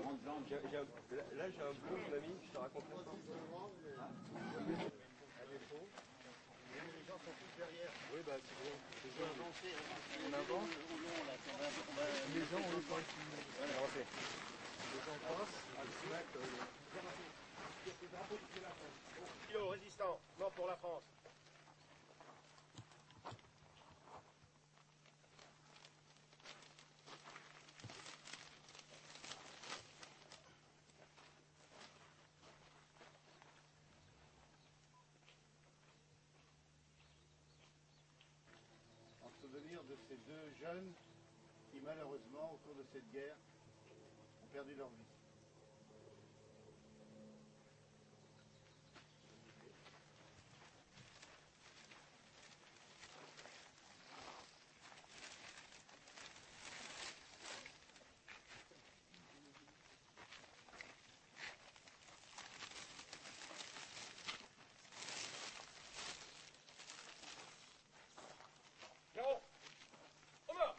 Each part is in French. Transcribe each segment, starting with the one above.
grandes jambes. Là, j'ai un bleu, mon ami, je te raconte l'histoire. À défaut. Les gens sont tous derrière. Oui, bah c'est bon. On avance. Les gens, on va avancer. Les gens passent, ils se mettent. Kilo, résistant, mort pour la France. En souvenir de ces deux jeunes qui, malheureusement, au cours de cette guerre, ont perdu leur vie. Caro, Omar.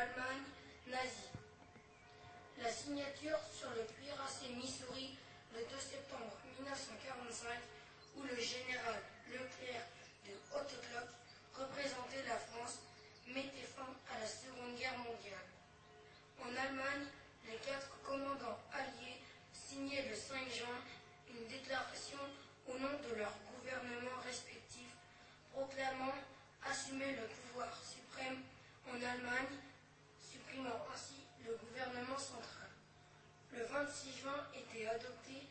l'Allemagne nazie. La signature sur le cuirassé Missouri le 2 septembre 1945, où le général Leclerc de Haute-Cloque représentait la France, mettait fin à la Seconde Guerre mondiale. En Allemagne, les 4 commandants alliés signaient le 5 juin une déclaration au nom de leurs gouvernements respectifs, proclamant assumer le pouvoir suprême en Allemagne, supprimant ainsi le gouvernement central. Le 26 juin était adoptée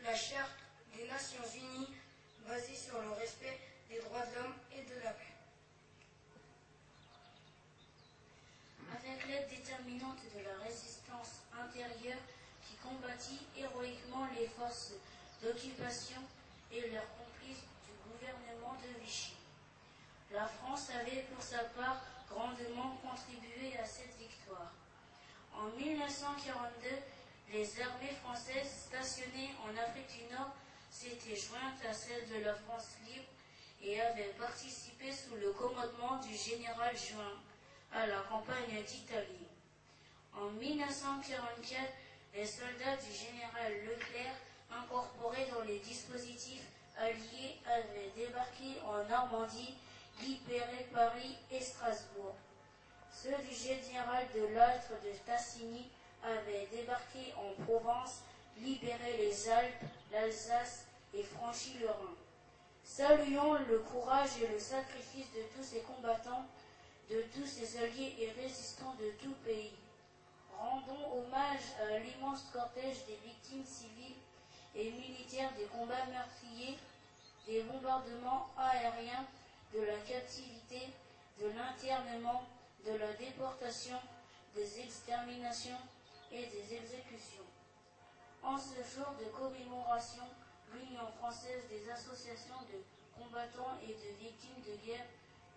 la Charte des Nations Unies basée sur le respect des droits de l'homme et de la paix. Avec l'aide déterminante de la résistance intérieure qui combattit héroïquement les forces d'occupation et leurs complices du gouvernement de Vichy. La France avait pour sa part grandement contribué à cette victoire. En 1942, les armées françaises stationnées en Afrique du Nord s'étaient jointes à celles de la France libre et avaient participé sous le commandement du général Juin à la campagne d'Italie. En 1944, les soldats du général Leclerc, incorporés dans les dispositifs alliés, avaient débarqué en Normandie, libéré Paris et Strasbourg. Ceux du général de Lattre de Tassigny avaient débarqué en Provence, libéré les Alpes, l'Alsace et franchi le Rhin. Saluons le courage et le sacrifice de tous ces combattants, de tous ces alliés et résistants de tout pays. Rendons hommage à l'immense cortège des victimes civiles et militaires des combats meurtriers, des bombardements aériens, de la captivité, de l'internement, de la déportation, des exterminations et des exécutions. En ce jour de commémoration, l'Union française des associations de combattants et de victimes de guerre,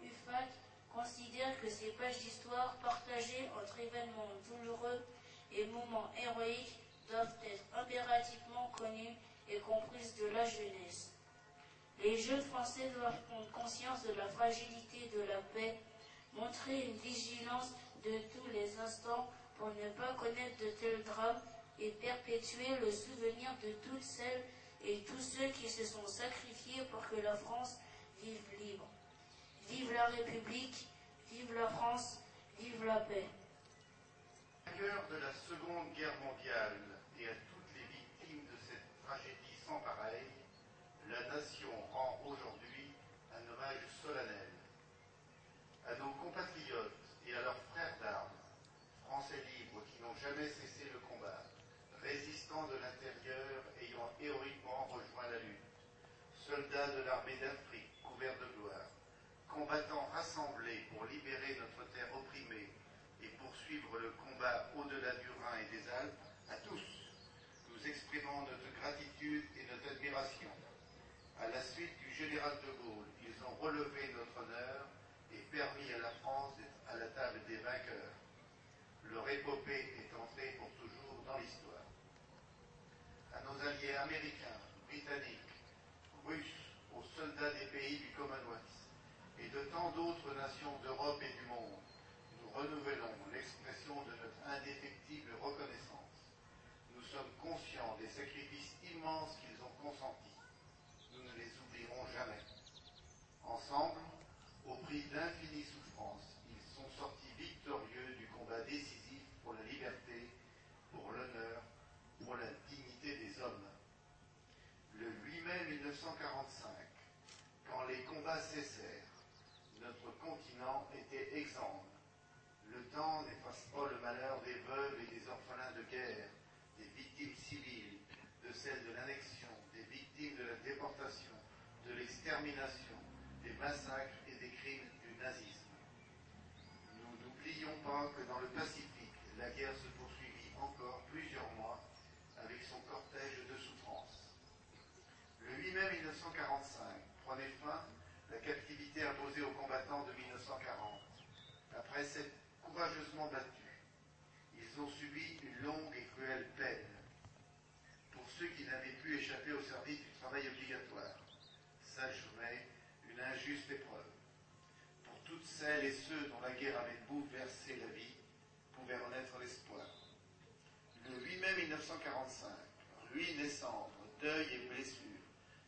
UFAC, considère que ces pages d'histoire partagées entre événements douloureux et moments héroïques doivent être impérativement connues et comprises de la jeunesse. Les jeunes Français doivent prendre conscience de la fragilité de la paix, montrer une vigilance de tous les instants pour ne pas connaître de tels drames et perpétuer le souvenir de toutes celles et tous ceux qui se sont sacrifiés pour que la France vive libre. Vive la République, vive la France, vive la paix. Vainqueur de la Seconde Guerre mondiale et à toutes les victimes de cette tragédie sans pareille, la nation rend aujourd'hui un hommage solennel à nos compatriotes et à leurs frères d'armes, Français libres qui n'ont jamais cessé le combat, résistants de l'intérieur ayant héroïquement rejoint la lutte, soldats de l'armée d'Afrique couverts de gloire, combattants rassemblés pour libérer notre terre opprimée et poursuivre le combat au-delà du Rhin et des Alpes, à tous, nous exprimons notre gratitude et notre admiration. À la suite du général de Gaulle, ils ont relevé notre honneur et permis à la France d'être à la table des vainqueurs. Leur épopée est entrée pour toujours dans l'histoire. À nos alliés américains, britanniques, russes, aux soldats des pays du Commonwealth et de tant d'autres nations d'Europe et du monde, nous renouvelons l'expression de notre indéfectible reconnaissance. Nous sommes conscients des sacrifices immenses qu'ils ont consentis. Nous ne les oublierons jamais. Ensemble, au prix d'infinies souffrances, ils sont sortis victorieux du combat décisif pour la liberté, pour l'honneur, pour la dignité des hommes. Le 8 mai 1945, quand les combats cessèrent, notre continent était exsangue. Le temps n'efface pas le malheur des veuves et des orphelins de guerre, des victimes civiles, de celles de l'annexion, des victimes de la déportation, de l'extermination, des massacres et des crimes du nazisme. Nous n'oublions pas que dans le Pacifique, la guerre se poursuivit encore plusieurs mois avec son cortège de souffrances. Le 8 mai 1945 prenait fin la captivité imposée aux combattants de 1940. Après s'être courageusement battus, ils ont subi une longue et cruelle peine. Pour ceux qui n'avaient pu échapper au service du travail obligatoire, s'achevait une injuste épreuve. Pour toutes celles et ceux dont la guerre avait bouleversé la vie, 1945, ruines et cendres, deuil et blessures,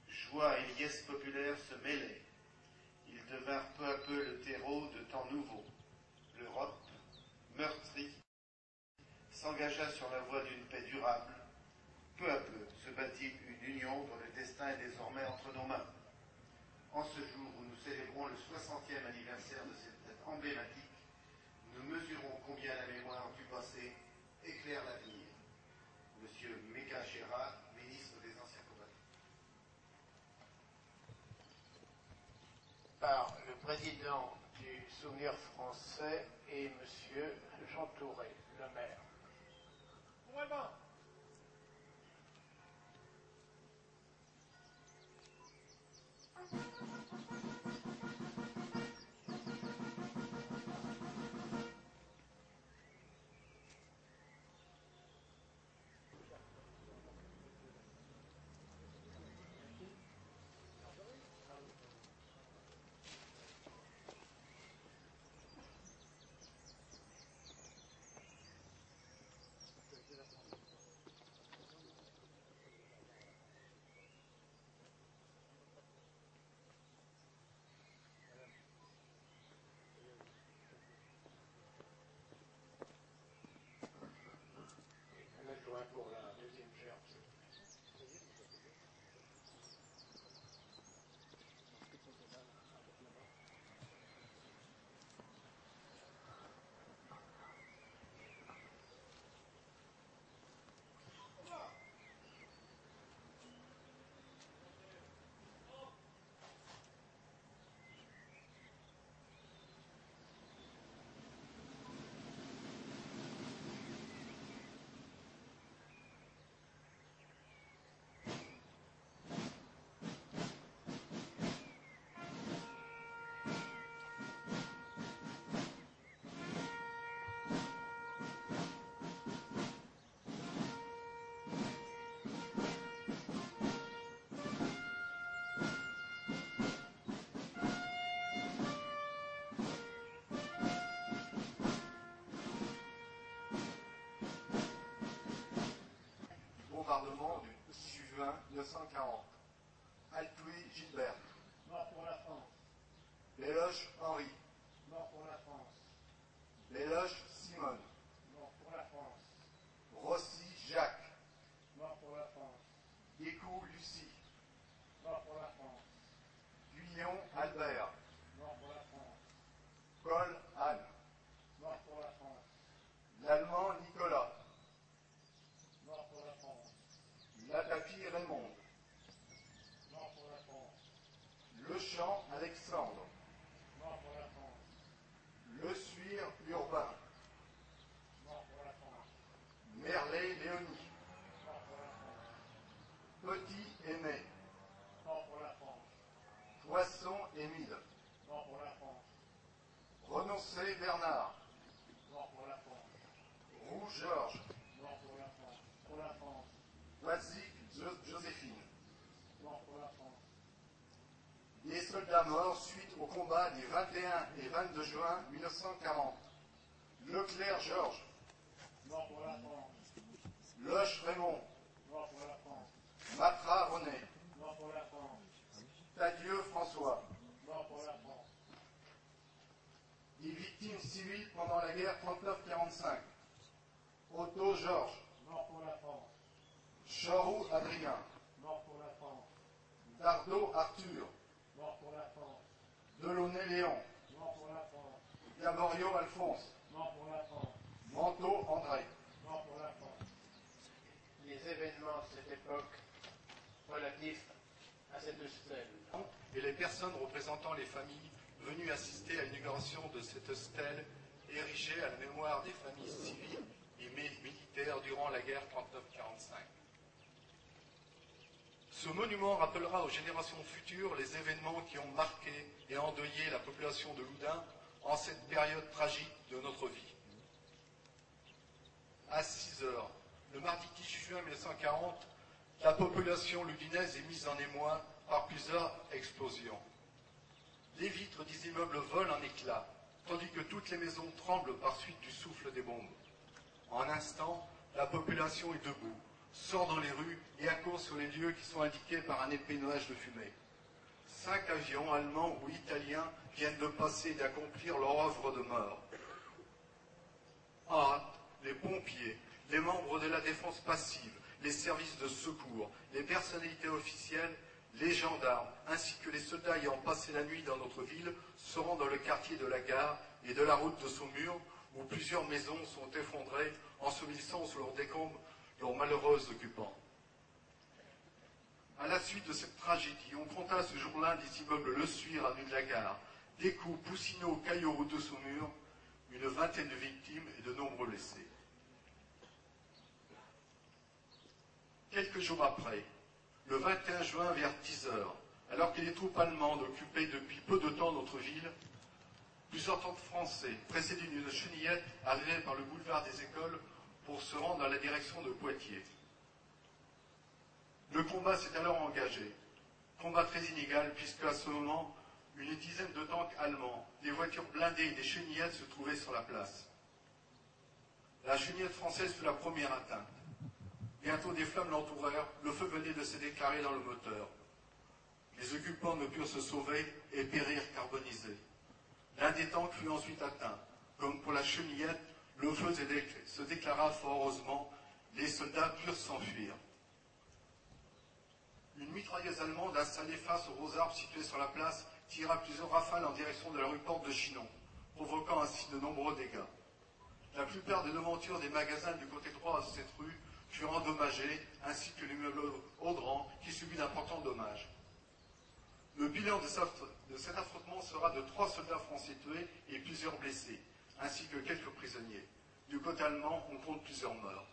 joie et liesse populaire se mêlaient. Ils devinrent peu à peu le terreau de temps nouveaux. L'Europe, meurtrie, s'engagea sur la voie d'une paix durable. Peu à peu se bâtit une union dont le destin est désormais entre nos mains. En ce jour où nous célébrons le 60e anniversaire de cette date emblématique, nous mesurons combien la mémoire du passé éclaire l'avenir. Monsieur Meka Chera, ministre des Anciens combattants. Par le président du Souvenir français et Monsieur Jean Touré, le maire. Vraiment. Pour la deuxième gerbe. Bombardement du 6 juin 1940. Altuy Gilbert. Mort pour la France. Béloche Henri. Mort pour la France. Béloche Simone. Mort pour la France. Rossi Jacques. Mort pour la France. Guécou Lucie. Mort pour la France. Guyon Albert. Mort pour la France. Cole Anne. Mort pour la France. L'Allemand Nicolas. Mort pour la France. Latapi Raymond. Mort pour la France. Le Champ Alexandre. Mort pour la France. Le Suire Urbain. Mort pour la France. Merlet Léonie. Mort pour la France. Petit Aimé. Mort pour la France. Poisson Émile. Mort pour la France. Renoncé Bernard. Mort pour la France. Roux Georges. Mort pour la France. Pour la France. Wazik Joséphine. Mort pour la France. Des soldats morts suite au combat des 21 et 22 juin 1940. Leclerc Georges. Mort pour la France. Loche Raymond. Mort pour la France. Matra René. Mort pour la France. Tadieu François. Mort pour la France. Des victimes civiles pendant la guerre 39-45. Otto Georges. Mort pour la France. Chorou Adrien. Mort pour la France. Dardot Arthur. Mort pour la France. Delaunay Léon. Mort pour la France. Gaborio Alphonse. Mort pour la France. Manteau André. Mort pour la France. Les événements de cette époque relatifs à cette stèle. Et les personnes représentant les familles venues assister à l'inauguration de cette stèle érigée à la mémoire des familles civiles et militaires durant la guerre 39-45. Ce monument rappellera aux générations futures les événements qui ont marqué et endeuillé la population de Loudun en cette période tragique de notre vie. À 6 heures, le mardi 10 juin 1940, la population ludinaise est mise en émoi par plusieurs explosions. Les vitres des immeubles volent en éclats, tandis que toutes les maisons tremblent par suite du souffle des bombes. En un instant, La population est debout, sort dans les rues et accourt sur les lieux qui sont indiqués par un épais nuage de fumée. 5 avions allemands ou italiens viennent de passer et d'accomplir leur œuvre de mort. En hâte, les pompiers, les membres de la défense passive, les services de secours, les personnalités officielles, les gendarmes, ainsi que les soldats ayant passé la nuit dans notre ville, se rendent dans le quartier de la gare et de la route de Saumur, où plusieurs maisons sont effondrées, ensevelissant sous leurs décombres leurs malheureux occupants. À la suite de cette tragédie, on compta ce jour-là des immeubles Le Suir, avenue de la Gare, des coups, Poussineau, Caillaux, route de Saumur, une vingtaine de victimes et de nombreux blessés. Quelques jours après, le 21 juin vers 10 h, alors que les troupes allemandes occupaient depuis peu de temps notre ville, plusieurs tanks français, précédés d'une chenillette, arrivaient par le boulevard des Écoles pour se rendre dans la direction de Poitiers. Le combat s'est alors engagé. Combat très inégal, puisque à ce moment, une dizaine de tanks allemands, des voitures blindées et des chenillettes se trouvaient sur la place. La chenillette française fut la première atteinte. Bientôt des flammes l'entourèrent, le feu venait de se déclarer dans le moteur. Les occupants ne purent se sauver et périrent carbonisés. L'un des tanks fut ensuite atteint. Comme pour la chenillette, le feu se déclara fort heureusement. Les soldats purent s'enfuir. Une mitrailleuse allemande installée face aux gros arbres situés sur la place tira plusieurs rafales en direction de la rue Porte de Chinon, provoquant ainsi de nombreux dégâts. La plupart des devantures des magasins du côté droit de cette rue furent endommagées, ainsi que l'immeuble Audran qui subit d'importants dommages. Le bilan de cet affrontement sera de 3 soldats français tués et plusieurs blessés, ainsi que quelques prisonniers. Du côté allemand, on compte plusieurs morts.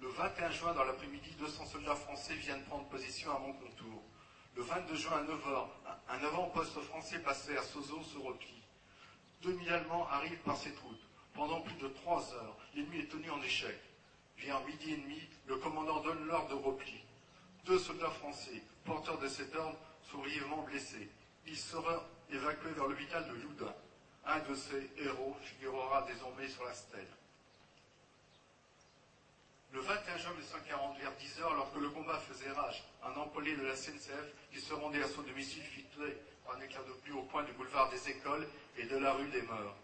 Le 21 juin, dans l'après-midi, 200 soldats français viennent prendre position à Moncontour. Le 22 juin, à 9 h, un avant-poste français passé à Sozo se replie. 2000 Allemands arrivent par cette route. Pendant plus de 3 heures, l'ennemi est tenu en échec. Vers midi et demi, le commandant donne l'ordre de repli. 2 soldats français, porteurs de cet ordre, sont grièvement blessés. Ils seront évacués vers l'hôpital de Loudun. Un de ces héros figurera désormais sur la stèle. Le 21 juin 1940, vers 10 h, alors que le combat faisait rage, un employé de la SNCF qui se rendait à son domicile fut tué par un éclair de pluie au coin du boulevard des Écoles et de la rue des Meurs.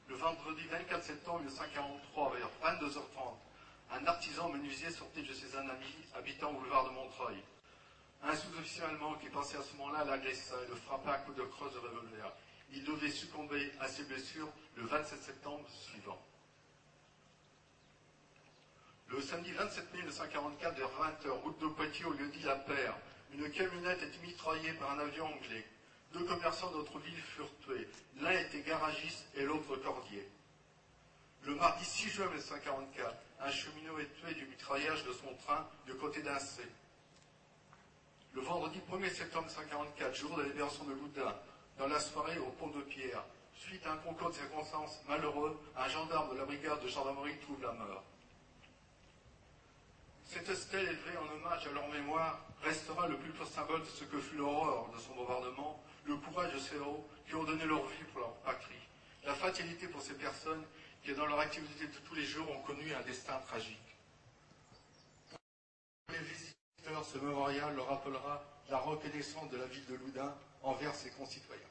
Le vendredi 24 septembre 1943, vers 22 h 30, un artisan menuisier sortait de chez un ami habitant au boulevard de Montreuil. Un sous-officier allemand qui passait à ce moment-là l'agressa et le frappa à coups de crosse de revolver. Il devait succomber à ses blessures le 27 septembre suivant. Le samedi 27 mai 1944, vers 20 h, route de Poitiers au lieu-dit La Paire, une camionnette était mitraillée par un avion anglais. 2 commerçants de notre ville furent tués. L'un était garagiste et l'autre cordier. Le mardi 6 juin 1944, un cheminot est tué du mitraillage de son train du côté d'Incé. Le vendredi 1er septembre 1944, jour de la libération de Loudun, dans la soirée au pont de Pierre, suite à un concours de circonstances malheureux, un gendarme de la brigade de gendarmerie trouve la mort. Cette stèle élevée en hommage à leur mémoire restera le plus pur symbole de ce que fut l'horreur de son bombardement, le courage de ces héros qui ont donné leur vie pour leur patrie, la fatalité pour ces personnes qui, dans leur activité de tous les jours, ont connu un destin tragique. Pour les visiteurs, ce mémorial leur rappellera la reconnaissance de la ville de Loudun envers ses concitoyens.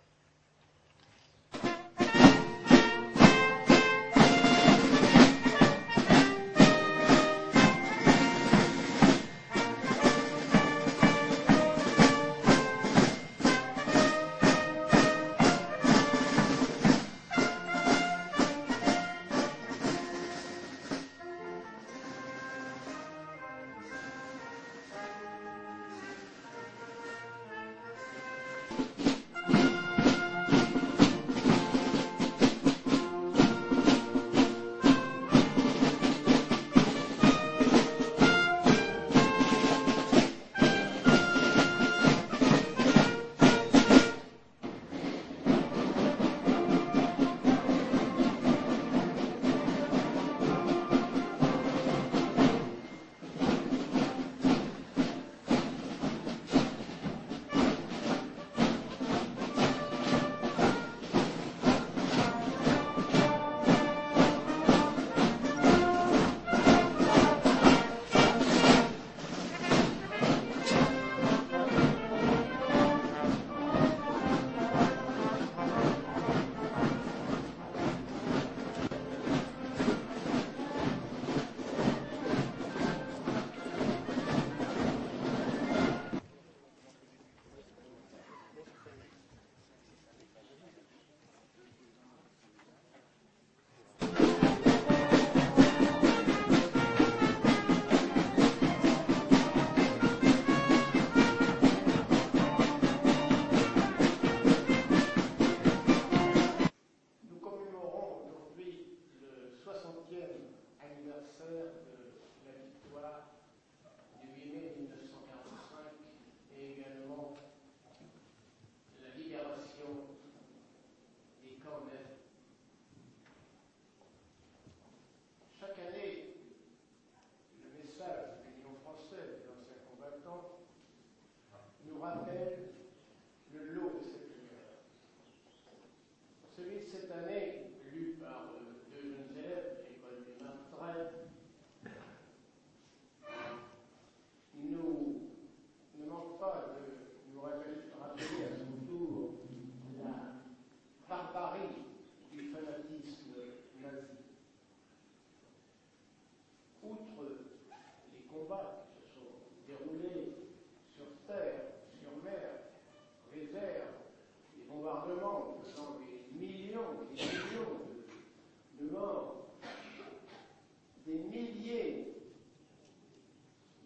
milliers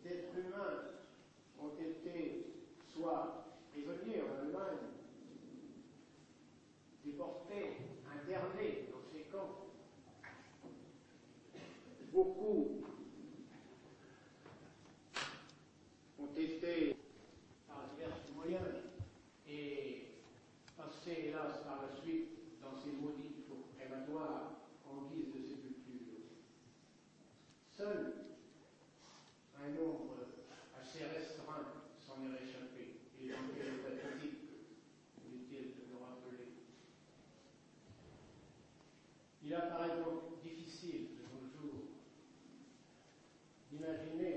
d'êtres humains ont été soit prisonniers en Allemagne, déportés, internés dans ces camps. Beaucoup ont été, par divers moyens, et passés, hélas, par la suite dans ces maudits fours crématoires en guise de sépulture. Seul un nombre assez restreint s'en est réchappé, et dans quel état physique, inutile de le rappeler. Il apparaît donc difficile de nos jours d'imaginer